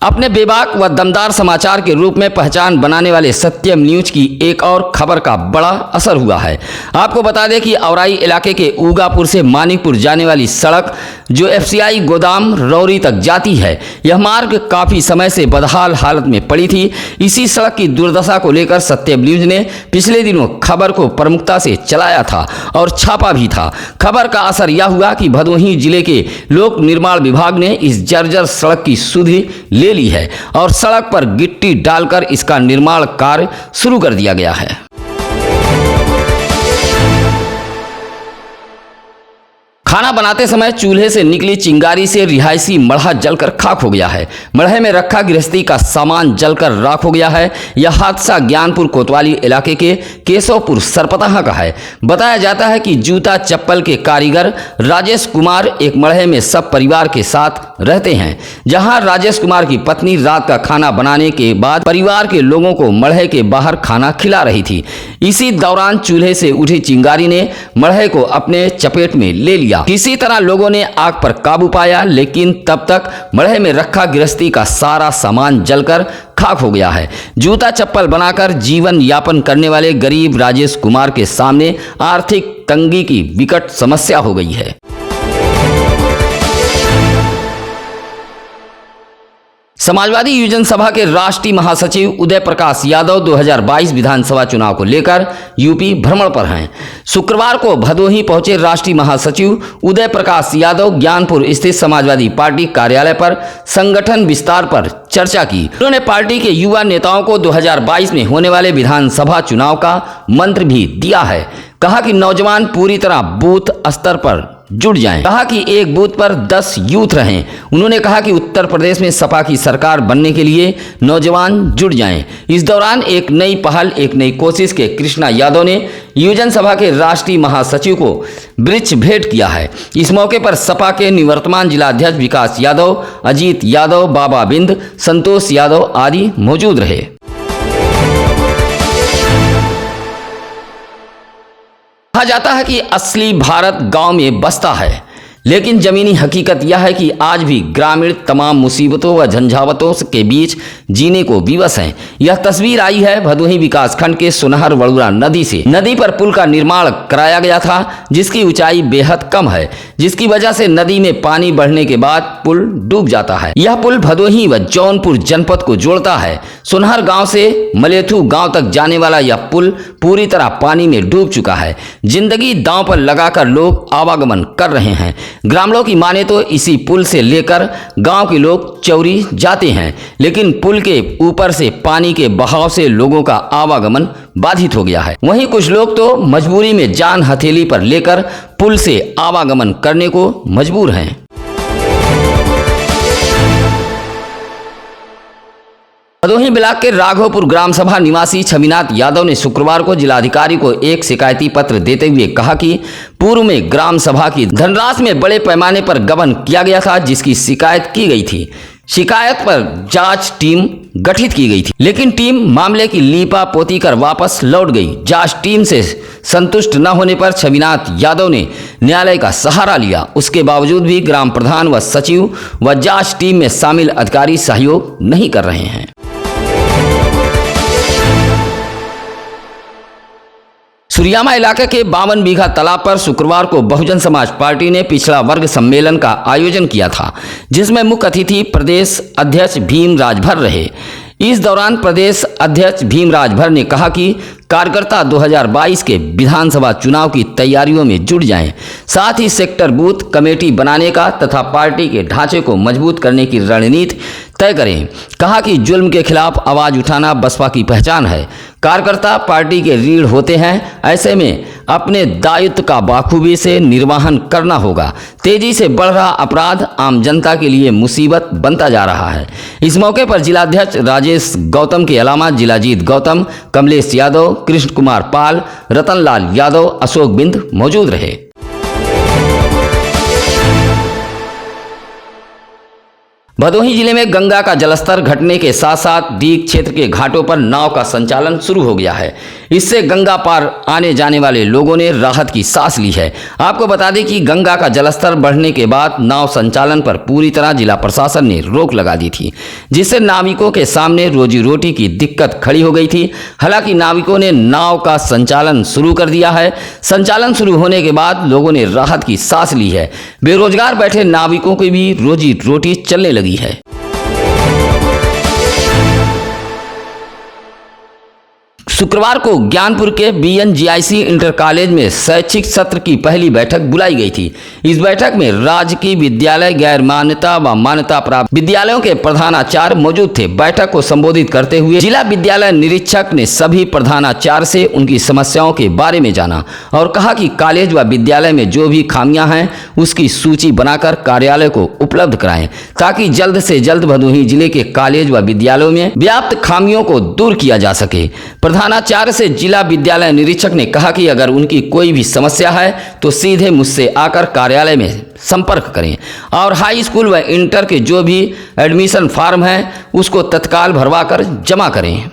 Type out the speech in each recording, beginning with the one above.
अपने बेबाक व दमदार समाचार के रूप में पहचान बनाने वाले सत्यम न्यूज की एक और खबर का बड़ा असर हुआ है। आपको बता दें कि औराई इलाके के ऊगापुर से मानिकपुर जाने वाली सड़क जो एफसीआई गोदाम रौरी तक जाती है, यह मार्ग काफी समय से बदहाल हालत में पड़ी थी। इसी सड़क की दुर्दशा को लेकर सत्यम न्यूज ने पिछले दिनों खबर को प्रमुखता से चलाया था और छापा भी था। खबर का असर यह हुआ कि भदोही जिले के लोक निर्माण विभाग ने इस जर्जर सड़क की सुधि ले ली है और सड़क पर गिट्टी डालकर इसका निर्माण कार्य शुरू कर दिया गया है। खाना बनाते समय चूल्हे से निकली चिंगारी से रिहायशी मढ़ा जलकर खाक हो गया है। मढ़े में रखा गृहस्थी का सामान जलकर राख हो गया है। यह हादसा ज्ञानपुर कोतवाली इलाके के केशवपुर सरपताहा का है। बताया जाता है कि जूता चप्पल के कारीगर राजेश कुमार एक मढ़े में सब परिवार के साथ रहते हैं, जहां राजेश कुमार की पत्नी रात का खाना बनाने के बाद परिवार के लोगों को मढ़े के बाहर खाना खिला रही थी। इसी दौरान चूल्हे से उठी चिंगारी ने मढ़े को अपने चपेट में ले लिया। किसी तरह लोगों ने आग पर काबू पाया, लेकिन तब तक मढ़े में रखा गृहस्थी का सारा सामान जलकर खाक हो गया है। जूता चप्पल बनाकर जीवन यापन करने वाले गरीब राजेश कुमार के सामने आर्थिक तंगी की विकट समस्या हो गई है। समाजवादी युवजन सभा के राष्ट्रीय महासचिव उदय प्रकाश यादव 2022 विधानसभा चुनाव को लेकर यूपी भ्रमण पर हैं। शुक्रवार को भदोही पहुंचे राष्ट्रीय महासचिव उदय प्रकाश यादव ज्ञानपुर स्थित समाजवादी पार्टी कार्यालय पर संगठन विस्तार पर चर्चा की। उन्होंने पार्टी के युवा नेताओं को 2022 में होने वाले विधानसभा चुनाव का मंत्र भी दिया है। कहा कि नौजवान पूरी तरह बूथ स्तर पर जुट जाएं। कहा कि एक बूथ पर 10 यूथ रहें। उन्होंने कहा कि उत्तर प्रदेश में सपा की सरकार बनने के लिए नौजवान जुट जाएं। इस दौरान एक नई पहल, एक नई कोशिश के कृष्णा यादव ने युवजन सभा के राष्ट्रीय महासचिव को वृक्ष भेंट किया है। इस मौके पर सपा के निवर्तमान जिलाध्यक्ष विकास यादव, अजीत यादव, बाबा बिंद, संतोष यादव आदि मौजूद रहे। कहा जाता है कि असली भारत गांव में बसता है, लेकिन जमीनी हकीकत यह है कि आज भी ग्रामीण तमाम मुसीबतों व झंझावतों के बीच जीने को विवश हैं। यह तस्वीर आई है भदोही विकासखंड के सुनहर वड़ुरा नदी से। नदी पर पुल का निर्माण कराया गया था, जिसकी ऊंचाई बेहद कम है, जिसकी वजह से नदी में पानी बढ़ने के बाद पुल डूब जाता है। यह पुल भदोही व जौनपुर जनपद को जोड़ता है। सुनहर गांव से मलेथू गांव तक जाने वाला यह पुल पूरी तरह पानी में डूब चुका है। जिंदगी दांव पर लगाकर लोग आवागमन कर रहे हैं। ग्रामीणों की माने तो इसी पुल से लेकर गांव के लोग चौरी जाते हैं, लेकिन पुल के ऊपर से पानी के बहाव से लोगों का आवागमन बाधित हो गया है। वहीं कुछ लोग तो मजबूरी में जान हथेली पर लेकर पुल से आवागमन करने को मजबूर हैं। भदोही ब्लॉक के राघोपुर ग्राम सभा निवासी छविनाथ यादव ने शुक्रवार को जिलाधिकारी को एक शिकायती पत्र देते हुए कहा कि पूर्व में ग्राम सभा की धनराशि में बड़े पैमाने पर गबन किया गया था, जिसकी शिकायत की गई थी। शिकायत पर जांच टीम गठित की गई थी, लेकिन टीम मामले की लीपा पोती कर वापस लौट गई। जांच टीम से संतुष्ट न होने पर छविनाथ यादव ने न्यायालय का सहारा लिया। उसके बावजूद भी ग्राम प्रधान व सचिव व जांच टीम में शामिल अधिकारी सहयोग नहीं कर रहे हैं। सुरियामा इलाके के 52 बीघा तालाब पर शुक्रवार को बहुजन समाज पार्टी ने पिछड़ा वर्ग सम्मेलन का आयोजन किया था, जिसमें मुख्य अतिथि प्रदेश अध्यक्ष भीम राजभर रहे। इस दौरान प्रदेश अध्यक्ष भीम राजभर ने कहा कि कार्यकर्ता 2022 के विधानसभा चुनाव की तैयारियों में जुट जाएं, साथ ही सेक्टर बूथ कमेटी बनाने का तथा पार्टी के ढांचे को मजबूत करने की रणनीति तय करें। कहा कि जुल्म के खिलाफ आवाज उठाना बसपा की पहचान है। कार्यकर्ता पार्टी के रीढ़ होते हैं, ऐसे में अपने दायित्व का बाखूबी से निर्वहन करना होगा। तेजी से बढ़ रहा अपराध आम जनता के लिए मुसीबत बनता जा रहा है। इस मौके पर जिलाध्यक्ष राजेश गौतम के अलावा जिलाजीत गौतम, कमलेश यादव, कृष्ण कुमार पाल, रतनलाल यादव, अशोक बिंद मौजूद रहे। भदोही जिले में गंगा का जलस्तर घटने के साथ साथ दीघ क्षेत्र के घाटों पर नाव का संचालन शुरू हो गया है। इससे गंगा पार आने जाने वाले लोगों ने राहत की सांस ली है। आपको बता दें कि गंगा का जलस्तर बढ़ने के बाद नाव संचालन पर पूरी तरह जिला प्रशासन ने रोक लगा दी थी, जिससे नाविकों के सामने रोजी रोटी की दिक्कत खड़ी हो गई थी। हालांकि नाविकों ने नाव का संचालन शुरू कर दिया है। संचालन शुरू होने के बाद लोगों ने राहत की सांस ली है। बेरोजगार बैठे नाविकों की भी रोजी रोटी चलने लगी है। शुक्रवार को ज्ञानपुर के BNGIC इंटर कॉलेज में शैक्षिक सत्र की पहली बैठक बुलाई गई थी। इस बैठक में राजकीय विद्यालय, गैर मान्यता व मान्यता प्राप्त विद्यालयों के प्रधानाचार्य मौजूद थे। बैठक को संबोधित करते हुए जिला विद्यालय निरीक्षक ने सभी प्रधानाचार्य से उनकी समस्याओं के बारे में जाना और कहा कि कॉलेज व विद्यालय में जो भी खामियां हैं उसकी सूची बनाकर कार्यालय को उपलब्ध कराएं, ताकि जल्द से जल्द भदोही जिले के कॉलेज व विद्यालयों में व्याप्त खामियों को दूर किया जा सके। प्रधानाचार्य से जिला विद्यालय निरीक्षक ने कहा कि अगर उनकी कोई भी समस्या है तो सीधे मुझसे आकर कार्यालय में संपर्क करें और हाई स्कूल व इंटर के जो भी एडमिशन फॉर्म है उसको तत्काल भरवाकर जमा करें।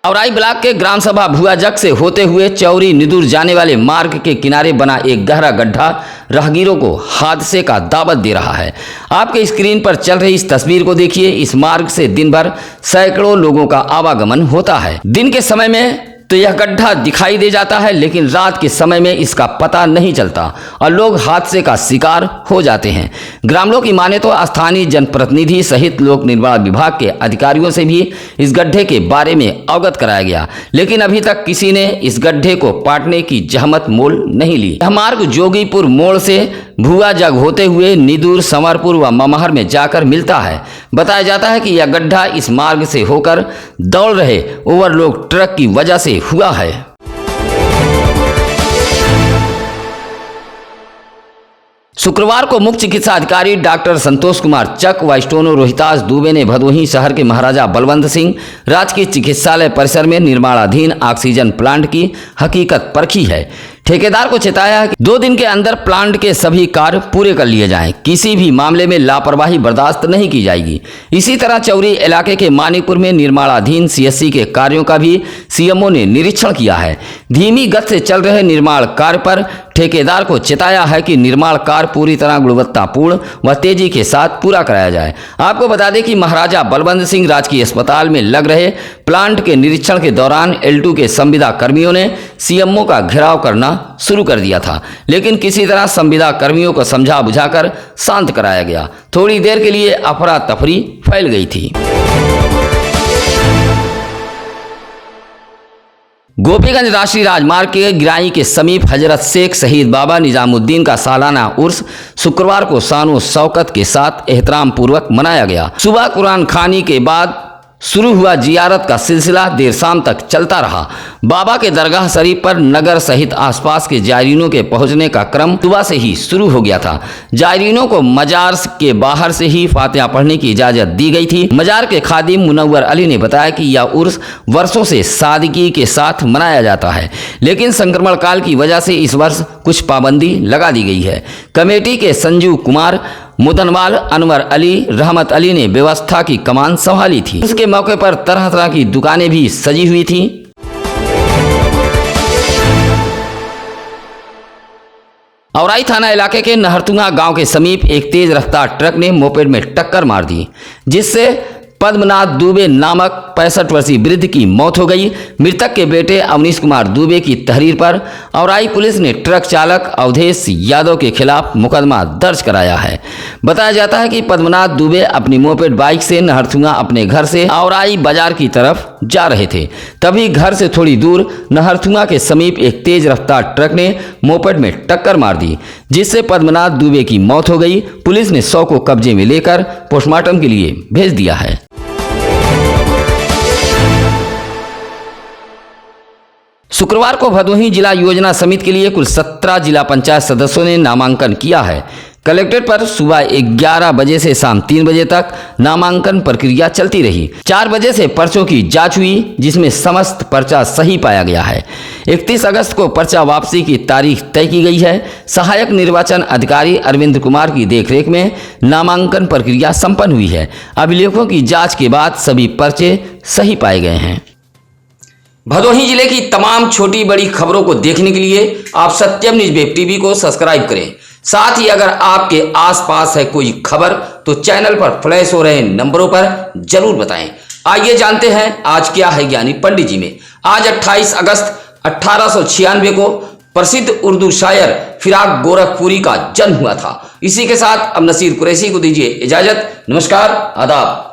औराई ब्लॉक के ग्राम सभा भुआजक से होते हुए चौरी निदूर जाने वाले मार्ग के किनारे बना एक गहरा गड्ढा राहगीरों को हादसे का दावत दे रहा है। आपके स्क्रीन पर चल रही इस तस्वीर को देखिए। इस मार्ग से दिन भर सैकड़ों लोगों का आवागमन होता है। दिन के समय में तो यह गड्ढा दिखाई दे जाता है, लेकिन रात के समय में इसका पता नहीं चलता और लोग हादसे का शिकार हो जाते हैं। ग्रामीणों की माने तो स्थानीय जनप्रतिनिधि सहित लोक निर्माण विभाग के अधिकारियों से भी इस गड्ढे के बारे में अवगत कराया गया, लेकिन अभी तक किसी ने इस गड्ढे को पाटने की जहमत मोल नहीं ली। यह मार्ग जोगीपुर मोड़ से भुआजग होते हुए निदूर, संवरपुर व ममहर में जाकर मिलता है। बताया जाता है कि यह गड्ढा इस मार्ग से होकर दौड़ रहे ओवरलोड ट्रक की वजह से हुआ है। शुक्रवार को मुख्य चिकित्सा अधिकारी डॉक्टर संतोष कुमार चक व स्टोनो रोहितास दुबे ने भदोही शहर के महाराजा बलवंत सिंह राजकीय चिकित्सालय परिसर में निर्माणाधीन ऑक्सीजन प्लांट की हकीकत परखी है। ठेकेदार को चेताया कि 2 दिन के अंदर प्लांट के सभी कार्य पूरे कर लिए जाएं। किसी भी मामले में लापरवाही बर्दाश्त नहीं की जाएगी। इसी तरह चौरी इलाके के मानिकपुर में निर्माणाधीन CSC के कार्यों का भी CMO ने निरीक्षण किया है। धीमी गति से चल रहे निर्माण कार्य पर ठेकेदार को चेताया है कि निर्माण कार्य पूरी तरह गुणवत्तापूर्ण व तेजी के साथ पूरा कराया जाए। आपको बता दें कि महाराजा बलवंत सिंह राजकीय अस्पताल में लग रहे प्लांट के निरीक्षण के दौरान L2 के संविदा कर्मियों ने CMO का घेराव करना शुरू कर दिया था, लेकिन किसी तरह संविदा कर्मियों को समझा बुझाकर शांत कराया गया। थोड़ी देर के लिए अफरा तफरी फैल गई थी। गोपीगंज राष्ट्रीय राजमार्ग के गिराई के समीप हजरत शेख शहीद बाबा निजामुद्दीन का सालाना उर्स शुक्रवार को शानो शौकत के साथ एहतराम पूर्वक मनाया गया। सुबह कुरान खानी के बाद शुरू हुआ जियारत का सिलसिला देर शाम तक चलता रहा। बाबा के दरगाह शरीफ पर नगर सहित आसपास के जायरीनों के पहुंचने का क्रम सुबह से ही शुरू हो गया था। जायरीनों को मजार के बाहर से ही फातिहा पढ़ने की इजाजत दी गई थी। मजार के खादिम मुनव्वर अली ने बताया कि यह उर्स वर्षों से सादगी के साथ मनाया जाता है, लेकिन संक्रमण काल की वजह से इस वर्ष कुछ पाबंदी लगा दी गई है। कमेटी के संजीव कुमार, मुदनवाल, अनवर अली, रहमत अली ने व्यवस्था की कमान संभाली थी। उसके मौके पर तरह तरह की दुकानें भी सजी हुई थी। औराई थाना इलाके के नहरतुंगा गांव के समीप एक तेज रफ्तार ट्रक ने मोपेड में टक्कर मार दी, जिससे पद्मनाथ दुबे नामक 65 वर्षीय वृद्ध की मौत हो गई। मृतक के बेटे अवनीश कुमार दुबे की तहरीर पर औराई पुलिस ने ट्रक चालक अवधेश यादव के खिलाफ मुकदमा दर्ज कराया है। बताया जाता है कि पद्मनाथ दुबे अपनी मोपेड बाइक से नहरथुंगा अपने घर से औराई बाजार की तरफ जा रहे थे। तभी घर से थोड़ी दूर नहरथुंगा के समीप एक तेज रफ्तार ट्रक ने मोपेड में टक्कर मार दी, जिससे पद्मनाथ दुबे की मौत हो गई। पुलिस ने शव को कब्जे में लेकर पोस्टमार्टम के लिए भेज दिया है। शुक्रवार को भदोही जिला योजना समिति के लिए कुल 17 जिला पंचायत सदस्यों ने नामांकन किया है। कलेक्ट्रेट पर सुबह 11 बजे से शाम 3 बजे तक नामांकन प्रक्रिया चलती रही। 4 बजे से पर्चों की जांच हुई, जिसमें समस्त पर्चा सही पाया गया है। 31 अगस्त को पर्चा वापसी की तारीख तय की गई है। सहायक निर्वाचन अधिकारी अरविंद कुमार की देखरेख में नामांकन प्रक्रिया संपन्न हुई है। अभिलेखों की जांच के बाद सभी पर्चे सही पाए गए हैं। भदोही जिले की तमाम छोटी बड़ी खबरों को देखने के लिए आप सत्यम न्यूज वेब टीवी को सब्सक्राइब करें। साथ ही अगर आपके आसपास है कोई खबर तो चैनल पर फ्लैश हो रहे नंबरों पर जरूर बताएं। आइए जानते हैं आज क्या है ज्ञानी पंडित जी में। आज 28 अगस्त 1896 को प्रसिद्ध उर्दू शायर फिराक गोरखपुरी का जन्म हुआ था। इसी के साथ अब नसीर कुरैशी को दीजिए इजाजत। नमस्कार, आदाब।